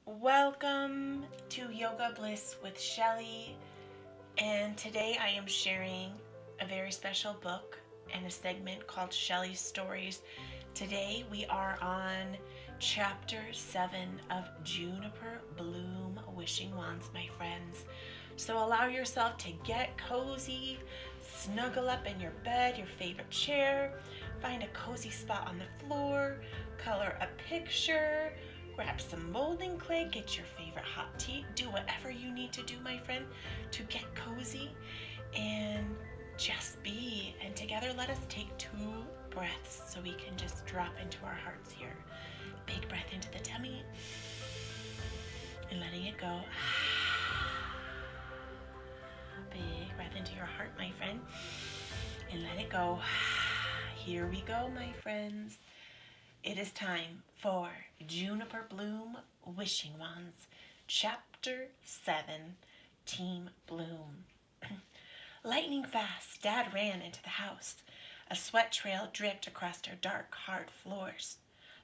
Welcome to Yoga Bliss with Shelly, and today I am sharing a very special book and a segment called Shelly's Stories. Today we are on Chapter 7 of Juniper Bloom Wishing Wands, my friends. So allow yourself to get cozy, snuggle up in your bed, your favorite chair, find a cozy spot on the floor, color a picture, grab some molding clay, get your favorite hot tea, do whatever you need to do, my friend, to get cozy and just be. And together, let us take 2 breaths so we can just drop into our hearts here. Big breath into the tummy and letting it go. Big breath into your heart, my friend, and let it go. Here we go, my friends. It is time for Juniper Bloom Wishing Wands, Chapter 7, Team Bloom. Lightning fast, Dad ran into the house. A sweat trail dripped across our dark, hard floors.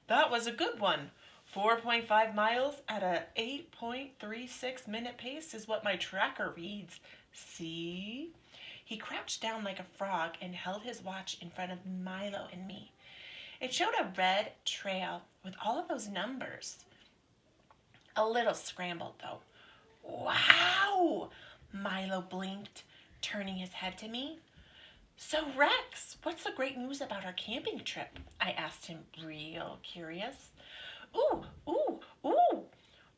That was a good one. 4.5 miles at a 8.36 minute pace is what my tracker reads. See? He crouched down like a frog and held his watch in front of Milo and me. It showed a red trail with all of those numbers. A little scrambled, though. Wow! Milo blinked, turning his head to me. So, Rex, what's the great news about our camping trip? I asked him, real curious. Ooh!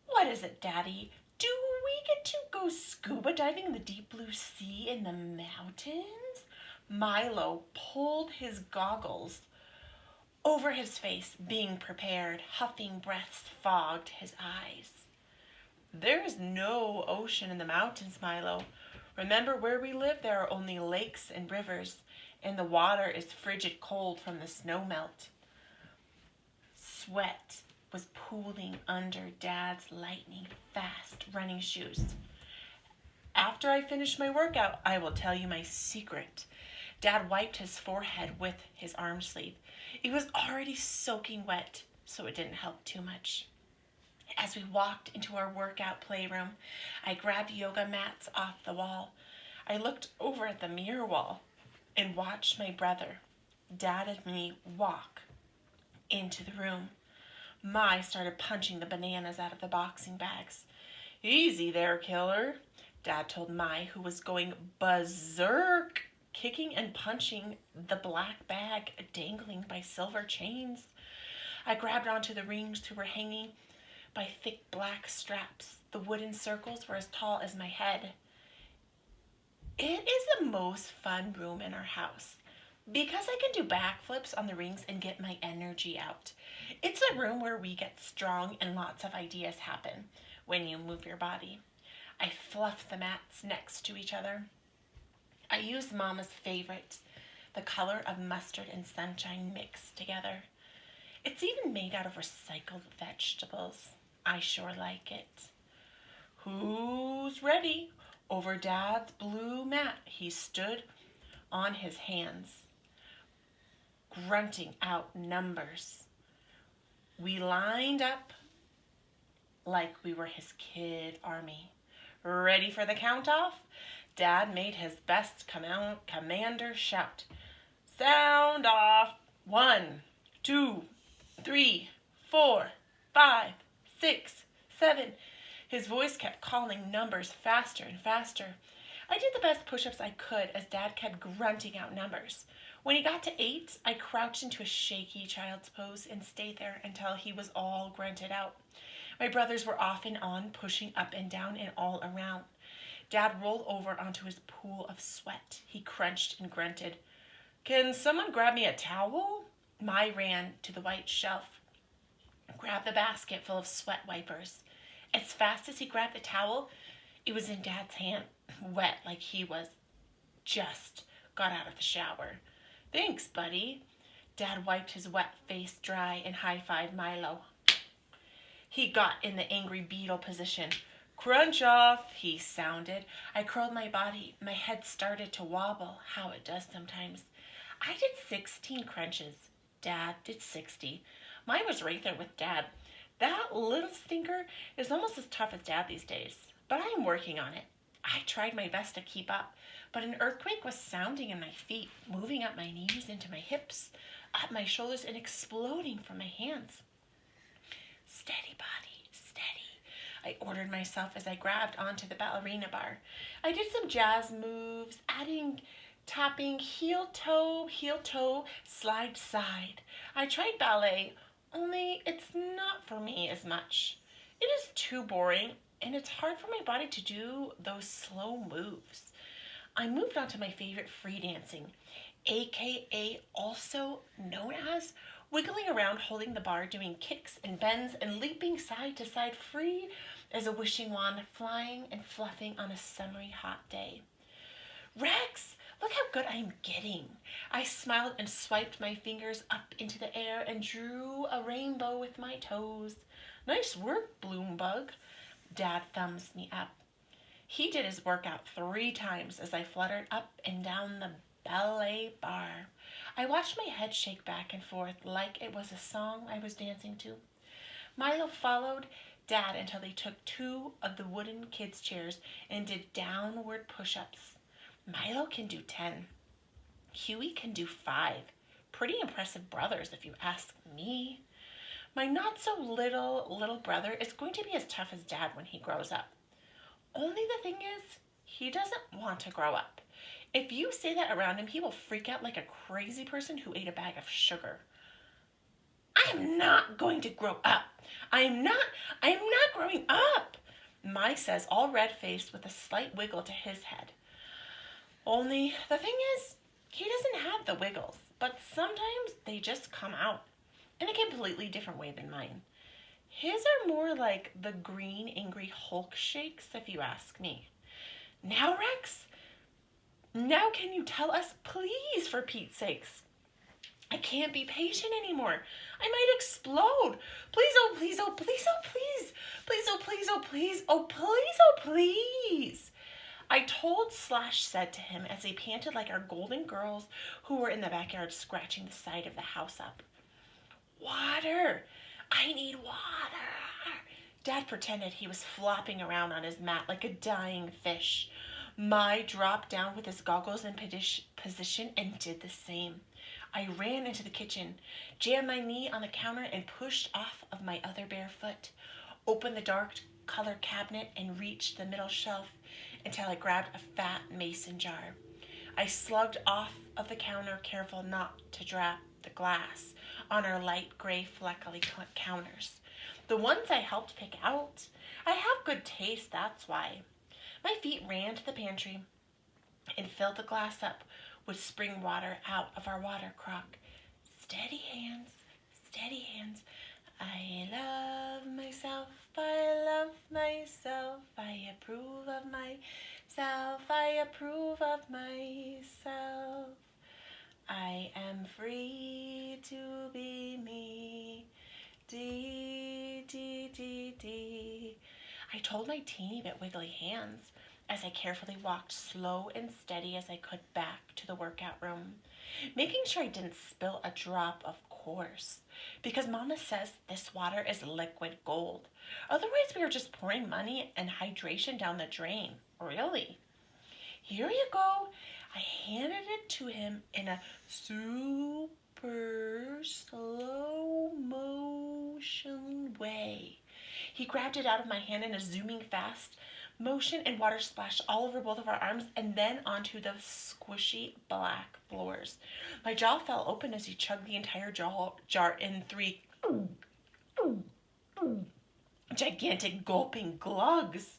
What is it, Daddy? Do we get to go scuba diving in the deep blue sea in the mountains? Milo pulled his goggles over his face, being prepared. Huffing breaths fogged his eyes. There is no ocean in the mountains, Milo. Remember where we live, there are only lakes and rivers, and the water is frigid cold from the snow melt. Sweat was pooling under Dad's lightning fast running shoes. After I finish my workout, I will tell you my secret. Dad wiped his forehead with his arm sleeve. It was already soaking wet, so it didn't help too much. As we walked into our workout playroom, I grabbed yoga mats off the wall. I looked over at the mirror wall and watched my brother, Dad, and me walk into the room. Mai started punching the bananas out of the boxing bags. Easy there, killer, Dad told Mai, who was going berserk, kicking and punching the black bag dangling by silver chains. I grabbed onto the rings that were hanging by thick black straps. The wooden circles were as tall as my head. It is the most fun room in our house because I can do backflips on the rings and get my energy out. It's a room where we get strong and lots of ideas happen when you move your body. I fluffed the mats next to each other. I used Mama's favorite, the color of mustard and sunshine mixed together. It's even made out of recycled vegetables. I sure like it. Who's ready? Over Dad's blue mat, he stood on his hands, grunting out numbers. We lined up like we were his kid army. Ready for the count-off? Dad made his best commander shout. Sound off. 1, 2, 3, 4, 5, 6, 7. His voice kept calling numbers faster and faster. I did the best push-ups I could as Dad kept grunting out numbers. When he got to 8, I crouched into a shaky child's pose and stayed there until he was all grunted out. My brothers were off and on, pushing up and down and all around. Dad rolled over onto his pool of sweat. He crunched and grunted. Can someone grab me a towel? Mai ran to the white shelf, grabbed the basket full of sweat wipers. As fast as he grabbed the towel, it was in Dad's hand, wet like he was just got out of the shower. Thanks, buddy. Dad wiped his wet face dry and high-fived Milo. He got in the angry beetle position. Crunch off, he sounded. I curled my body. My head started to wobble, how it does sometimes. I did 16 crunches. Dad did 60. Mine was right there with Dad. That little stinker is almost as tough as Dad these days, but I am working on it. I tried my best to keep up, but an earthquake was sounding in my feet, moving up my knees into my hips, up my shoulders, and exploding from my hands. Steady, body, steady, I ordered myself as I grabbed onto the ballerina bar. I did some jazz moves, tapping, heel toe, slide side. I tried ballet, only it's not for me as much. It is too boring, and it's hard for my body to do those slow moves. I moved on to my favorite free dancing, aka also known as wiggling around holding the bar, doing kicks and bends and leaping side to side free as a wishing wand, flying and fluffing on a summery hot day. Rex, look how good I am getting. I smiled and swiped my fingers up into the air and drew a rainbow with my toes. Nice work, Bloom Bug. Dad thumbs me up. He did his workout 3 times as I fluttered up and down the ballet bar. I watched my head shake back and forth like it was a song I was dancing to. Milo followed Dad until they took 2 of the wooden kids' chairs and did downward push-ups. Milo can do 10. Huey can do 5. Pretty impressive brothers, if you ask me. My not-so-little brother is going to be as tough as Dad when he grows up. Only the thing is, he doesn't want to grow up. If you say that around him, he will freak out like a crazy person who ate a bag of sugar. I am not going to grow up. I am not growing up, Mai says, all red-faced with a slight wiggle to his head. Only the thing is, he doesn't have the wiggles, but sometimes they just come out in a completely different way than mine. His are more like the green, angry Hulk shakes, if you ask me. Now, Rex, now can you tell us, please, for Pete's sakes? I can't be patient anymore. I might explode. Please, oh, please, oh, please, oh, please. Please, oh, please, oh, please. Oh, please, oh, please. I told / said to him as they panted like our golden girls who were in the backyard scratching the side of the house up. Water. I need water. Dad pretended he was flopping around on his mat like a dying fish. Mai dropped down with his goggles in position and did the same. I ran into the kitchen, jammed my knee on the counter and pushed off of my other bare foot, opened the dark color cabinet and reached the middle shelf until I grabbed a fat mason jar. I slugged off of the counter, careful not to drop the glass on our light gray fleckly counters. The ones I helped pick out. I have good taste, that's why. My feet ran to the pantry and filled the glass up with spring water out of our water crock. Steady hands, steady hands. I love myself, I love myself, I approve of myself, I approve of myself. I am free to be me. Dee, dee, dee, dee. I told my teeny bit wiggly hands as I carefully walked slow and steady as I could back to the workout room, making sure I didn't spill a drop, of course, because Mama says this water is liquid gold. Otherwise, we are just pouring money and hydration down the drain. Really. Here you go. I handed it to him in a super slow motion way. He grabbed it out of my hand in a zooming fast motion and water splashed all over both of our arms and then onto the squishy black floors. My jaw fell open as he chugged the entire jar in 3 gigantic gulping glugs.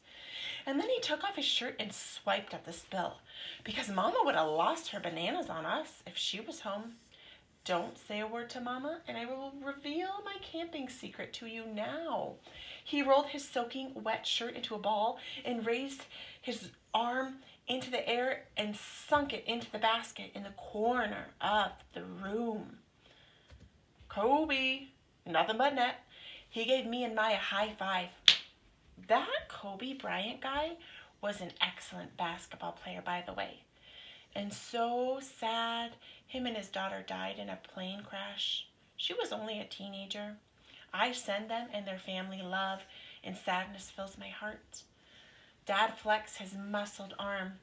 And then he took off his shirt and swiped at the spill, because Mama would have lost her bananas on us if she was home. Don't say a word to Mama, and I will reveal my camping secret to you now. He rolled his soaking wet shirt into a ball and raised his arm into the air and sunk it into the basket in the corner of the room. Kobe, nothing but net. He gave me and Maya a high five. That Kobe Bryant guy was an excellent basketball player, by the way. And so sad, him and his daughter died in a plane crash. She was only a teenager. I send them and their family love, and sadness fills my heart. Dad flexed his muscled arm.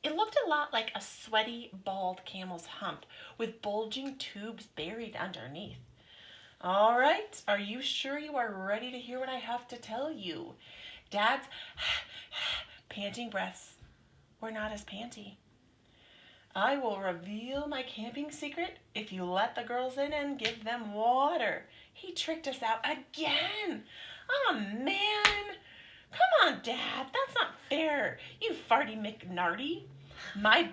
It looked a lot like a sweaty, bald camel's hump with bulging tubes buried underneath. All right, are you sure you are ready to hear what I have to tell you? Dad's panting breaths were not as panty. I will reveal my camping secret if you let the girls in and give them water. He tricked us out again. Oh, man. Come on, Dad. That's not fair. You farty McNarty. My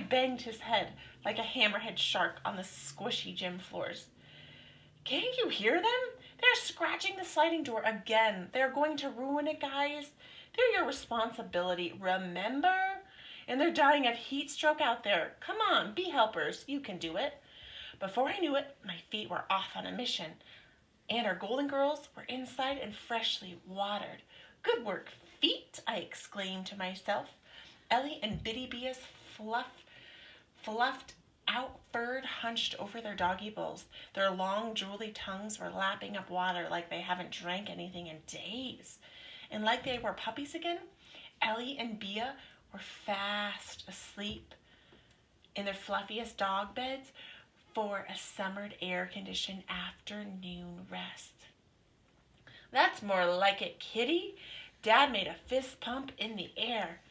banged his head like a hammerhead shark on the squishy gym floors. Can't you hear them? They're scratching the sliding door again. They're going to ruin it, guys. They're your responsibility, remember? And they're dying of heat stroke out there. Come on, be helpers. You can do it. Before I knew it, my feet were off on a mission, and our golden girls were inside and freshly watered. Good work, feet, I exclaimed to myself. Ellie and Biddy Bia's fluffed out fur hunched over their doggy bowls. Their long, drooly tongues were lapping up water like they haven't drank anything in days. And like they were puppies again, Ellie and Bia were fast asleep in their fluffiest dog beds for a summered air-conditioned afternoon rest. That's more like it, kitty. Dad made a fist pump in the air.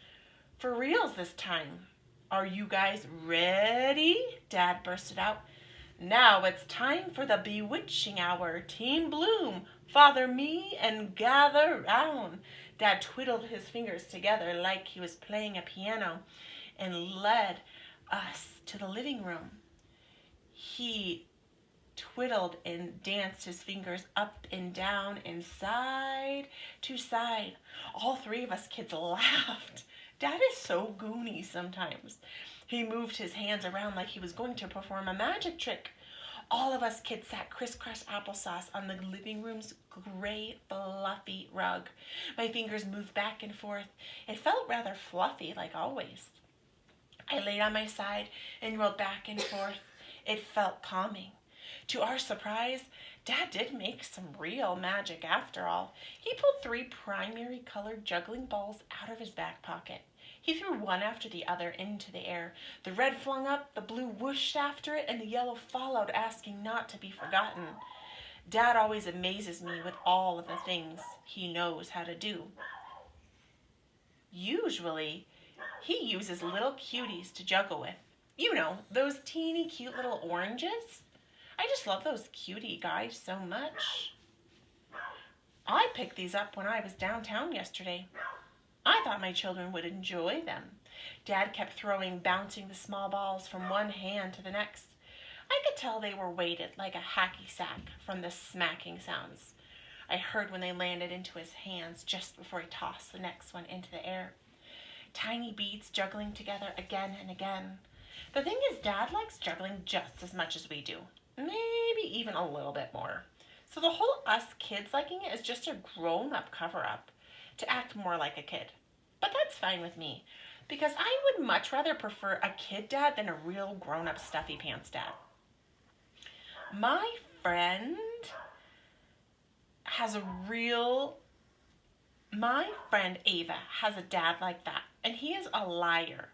For reals this time. Are you guys ready? Dad bursted out. Now it's time for the bewitching hour. Team Bloom, father me and gather round. Dad twiddled his fingers together like he was playing a piano and led us to the living room. He twiddled and danced his fingers up and down and side to side. All three of us kids laughed. Dad is so goony sometimes. He moved his hands around like he was going to perform a magic trick. All of us kids sat crisscross applesauce on the living room's gray, fluffy rug. My fingers moved back and forth. It felt rather fluffy, like always. I laid on my side and rolled back and forth. It felt calming. To our surprise, Dad did make some real magic after all. He pulled 3 primary colored juggling balls out of his back pocket. He threw one after the other into the air. The red flung up, the blue whooshed after it, and the yellow followed, asking not to be forgotten. Dad always amazes me with all of the things he knows how to do. Usually, he uses little cuties to juggle with. You know, those teeny cute little oranges. I just love those cutie guys so much. I picked these up when I was downtown yesterday. I thought my children would enjoy them. Dad kept bouncing the small balls from one hand to the next. I could tell they were weighted like a hacky sack from the smacking sounds I heard when they landed into his hands just before he tossed the next one into the air. Tiny beads juggling together again and again. The thing is, Dad likes juggling just as much as we do. Maybe even a little bit more. So the whole us kids liking it is just a grown-up cover-up to act more like a kid. But that's fine with me, because I would much rather prefer a kid dad than a real grown-up stuffy pants dad. My friend Ava has a dad like that, and he is a liar.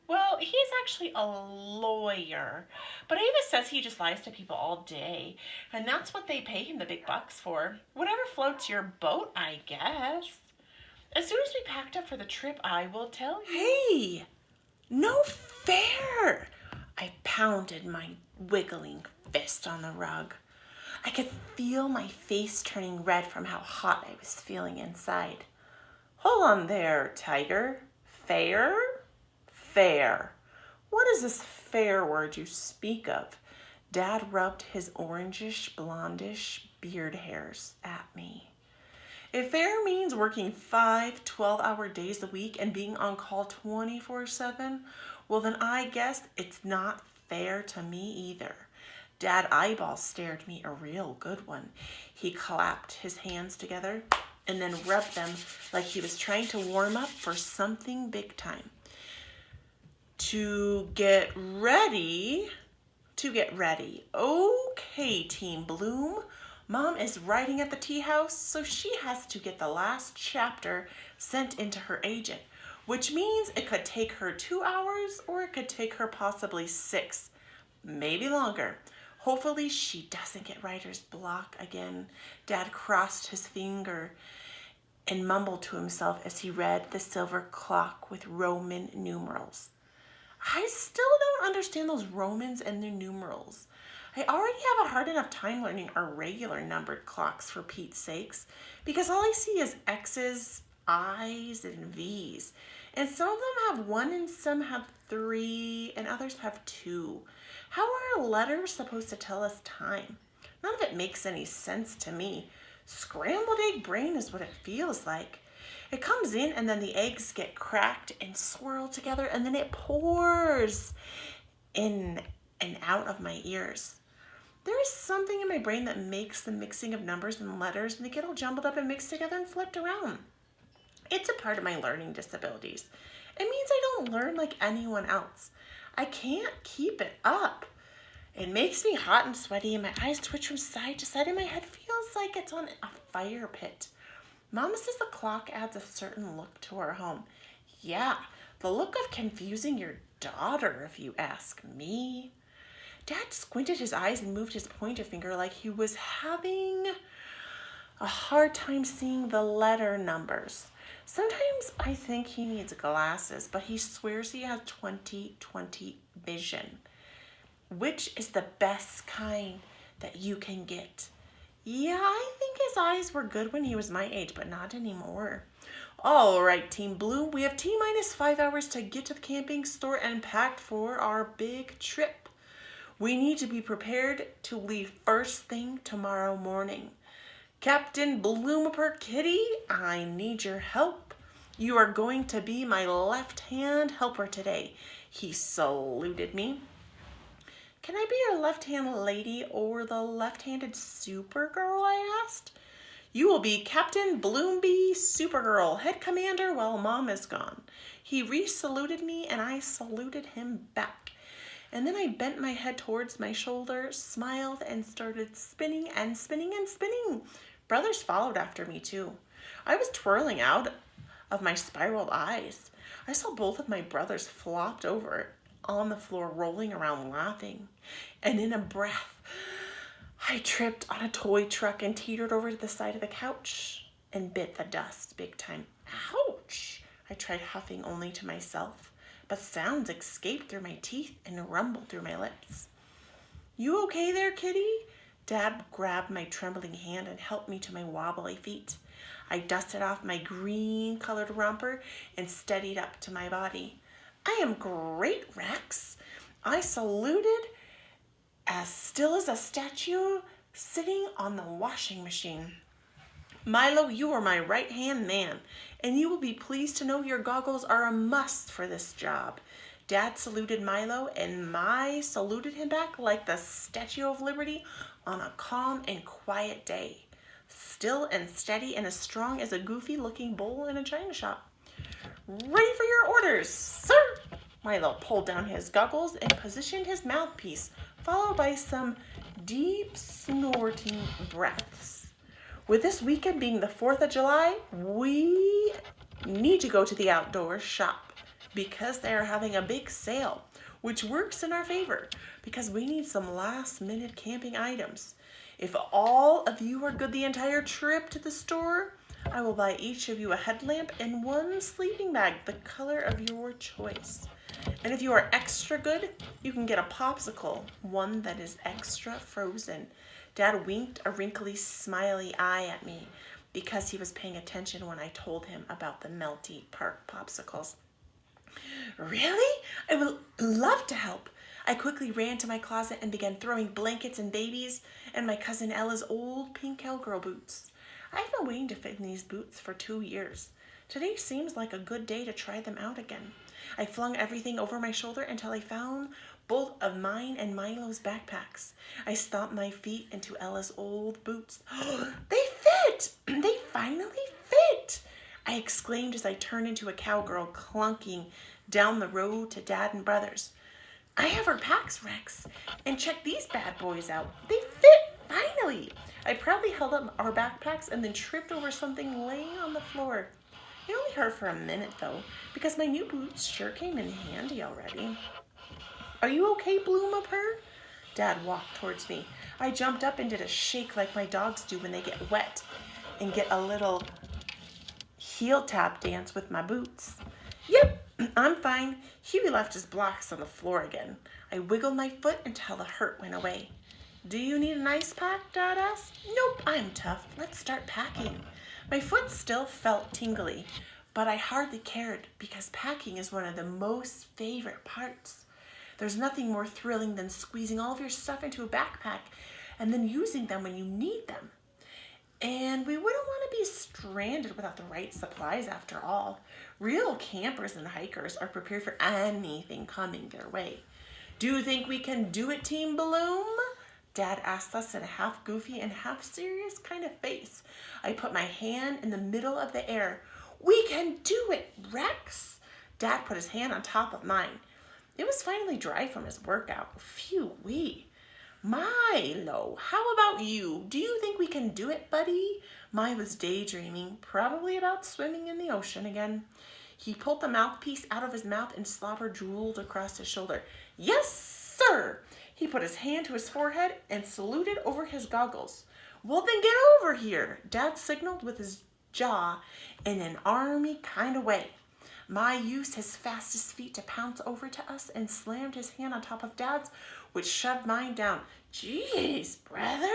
Well, he is actually a lawyer, but Ava says he just lies to people all day, and that's what they pay him the big bucks for. Whatever floats your boat, I guess. As soon as we packed up for the trip, I will tell you. Hey, no fair! I pounded my wiggling fist on the rug. I could feel my face turning red from how hot I was feeling inside. Hold on there, Tiger. Fair? Fair. What is this fair word you speak of? Dad rubbed his orangish, blondish beard hairs at me. If fair means working 5 12-hour days a week and being on call 24/7, well then I guess it's not fair to me either. Dad eyeball stared me a real good one. He clapped his hands together and then rubbed them like he was trying to warm up for something big time. To get ready to get ready. Okay, Team Bloom. Mom is writing at the tea house, so she has to get the last chapter sent into her agent, which means it could take her 2 hours or it could take her possibly 6, maybe longer. Hopefully she doesn't get writer's block again. Dad crossed his finger and mumbled to himself as he read the silver clock with Roman numerals. I still don't understand those Romans and their numerals. I already have a hard enough time learning our regular numbered clocks, for Pete's sakes, because all I see is X's, I's, and V's. And some of them have 1 and some have 3 and others have 2. How are letters supposed to tell us time? None of it makes any sense to me. Scrambled egg brain is what it feels like. It comes in and then the eggs get cracked and swirled together and then it pours in and out of my ears. There is something in my brain that makes the mixing of numbers and letters and they get all jumbled up and mixed together and flipped around. It's a part of my learning disabilities. It means I don't learn like anyone else. I can't keep it up. It makes me hot and sweaty and my eyes twitch from side to side and my head feels like it's on a fire pit. Mama says the clock adds a certain look to our home. Yeah, the look of confusing your daughter, if you ask me. Dad squinted his eyes and moved his pointer finger like he was having a hard time seeing the letter numbers. Sometimes I think he needs glasses, but he swears he has 20/20 vision, which is the best kind that you can get. Yeah, I think his eyes were good when he was my age, but not anymore. All right, Team Bloom, we have T-minus 5 hours to get to the camping store and pack for our big trip. We need to be prepared to leave first thing tomorrow morning. Captain Bloomer Kitty, I need your help. You are going to be my left-hand helper today. He saluted me. Can I be your left-hand lady or the left-handed Supergirl, I asked. You will be Captain Bloomby Supergirl, head commander while Mom is gone. He re-saluted me and I saluted him back. And then I bent my head towards my shoulder, smiled, and started spinning and spinning and spinning. Brothers followed after me too. I was twirling out of my spiraled eyes. I saw both of my brothers flopped over on the floor, rolling around laughing. And in a breath, I tripped on a toy truck and teetered over to the side of the couch and bit the dust big time. Ouch! I tried huffing only to myself, but sounds escaped through my teeth and rumbled through my lips. You okay there, kitty? Dad grabbed my trembling hand and helped me to my wobbly feet. I dusted off my green-colored romper and steadied up to my body. I am great, Rex. I saluted as still as a statue sitting on the washing machine. Milo, you are my right-hand man, and you will be pleased to know your goggles are a must for this job. Dad saluted Milo, and Mai saluted him back like the Statue of Liberty on a calm and quiet day. Still and steady and as strong as a goofy-looking bowl in a china shop. Ready for your orders, sir! Milo pulled down his goggles and positioned his mouthpiece, followed by some deep snorting breaths. With this weekend being the 4th of July, we need to go to the outdoor shop because they are having a big sale, which works in our favor because we need some last-minute camping items. If all of you are good the entire trip to the store, I will buy each of you a headlamp and one sleeping bag, the color of your choice. And if you are extra good, you can get a popsicle, one that is extra frozen. Dad winked a wrinkly, smiley eye at me because he was paying attention when I told him about the melty park popsicles. Really? I would love to help. I quickly ran to my closet and began throwing blankets and babies and my cousin Ella's old pink cowgirl boots. I've been waiting to fit in these boots for 2 years. Today seems like a good day to try them out again. I flung everything over my shoulder until I found both of mine and Milo's backpacks. I stomped my feet into Ella's old boots. They fit! They finally fit! I exclaimed as I turned into a cowgirl clunking down the road to Dad and brothers. I have our packs, Rex, and check these bad boys out. They fit, finally. I proudly held up our backpacks and then tripped over something laying on the floor. It only hurt for a minute, though, because my new boots sure came in handy already. Are you okay, Bloom up her? Dad walked towards me. I jumped up and did a shake like my dogs do when they get wet and get a little heel tap dance with my boots. Yep, I'm fine. Huey left his blocks on the floor again. I wiggled my foot until the hurt went away. Do you need an ice pack, Dad asked. Nope, I'm tough. Let's start packing. My foot still felt tingly, but I hardly cared because packing is one of the most favorite parts. There's nothing more thrilling than squeezing all of your stuff into a backpack and then using them when you need them. And we wouldn't want to be stranded without the right supplies after all. Real campers and hikers are prepared for anything coming their way. Do you think we can do it, Team Bloom? Dad asked us in a half goofy and half serious kind of face. I put my hand in the middle of the air. We can do it, Rex. Dad put his hand on top of mine. It was finally dry from his workout. Phew-wee. Milo, how about you? Do you think we can do it, buddy? Mai was daydreaming, probably about swimming in the ocean again. He pulled the mouthpiece out of his mouth and slobber drooled across his shoulder. Yes, sir! He put his hand to his forehead and saluted over his goggles. Well, then get over here, Dad signaled with his jaw in an army kind of way. Mai used his fastest feet to pounce over to us and slammed his hand on top of Dad's, which shoved mine down. Jeez, brother,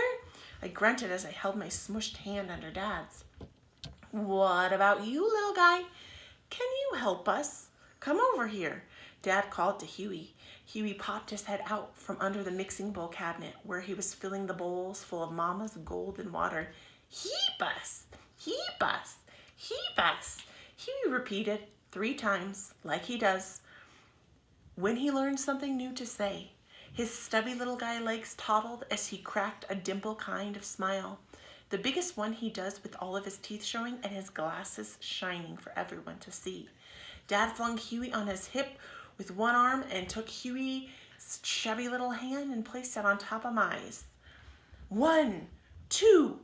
I grunted as I held my smushed hand under Dad's. What about you, little guy? Can you help us? Come over here, Dad called to Huey. Huey popped his head out from under the mixing bowl cabinet where he was filling the bowls full of Mama's golden water. Heap us, heap us, heap us, Huey repeated 3 times, like he does when he learns something new to say. His stubby little guy legs toddled as he cracked a dimple kind of smile, the biggest one he does with all of his teeth showing and his glasses shining for everyone to see. Dad flung Huey on his hip with one arm and took Huey's chubby little hand and placed it on top of Mai's. 1, 2,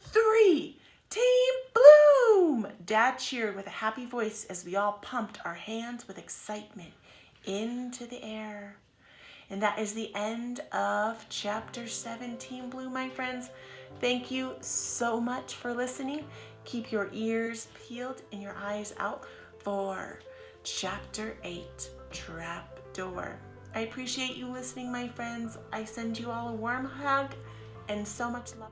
3, Team Bloom! Dad cheered with a happy voice as we all pumped our hands with excitement into the air. And that is the end of Chapter 7, Team Bloom, my friends. Thank you so much for listening. Keep your ears peeled and your eyes out for Chapter 8, Trapdoor. I appreciate you listening, my friends. I send you all a warm hug and so much love.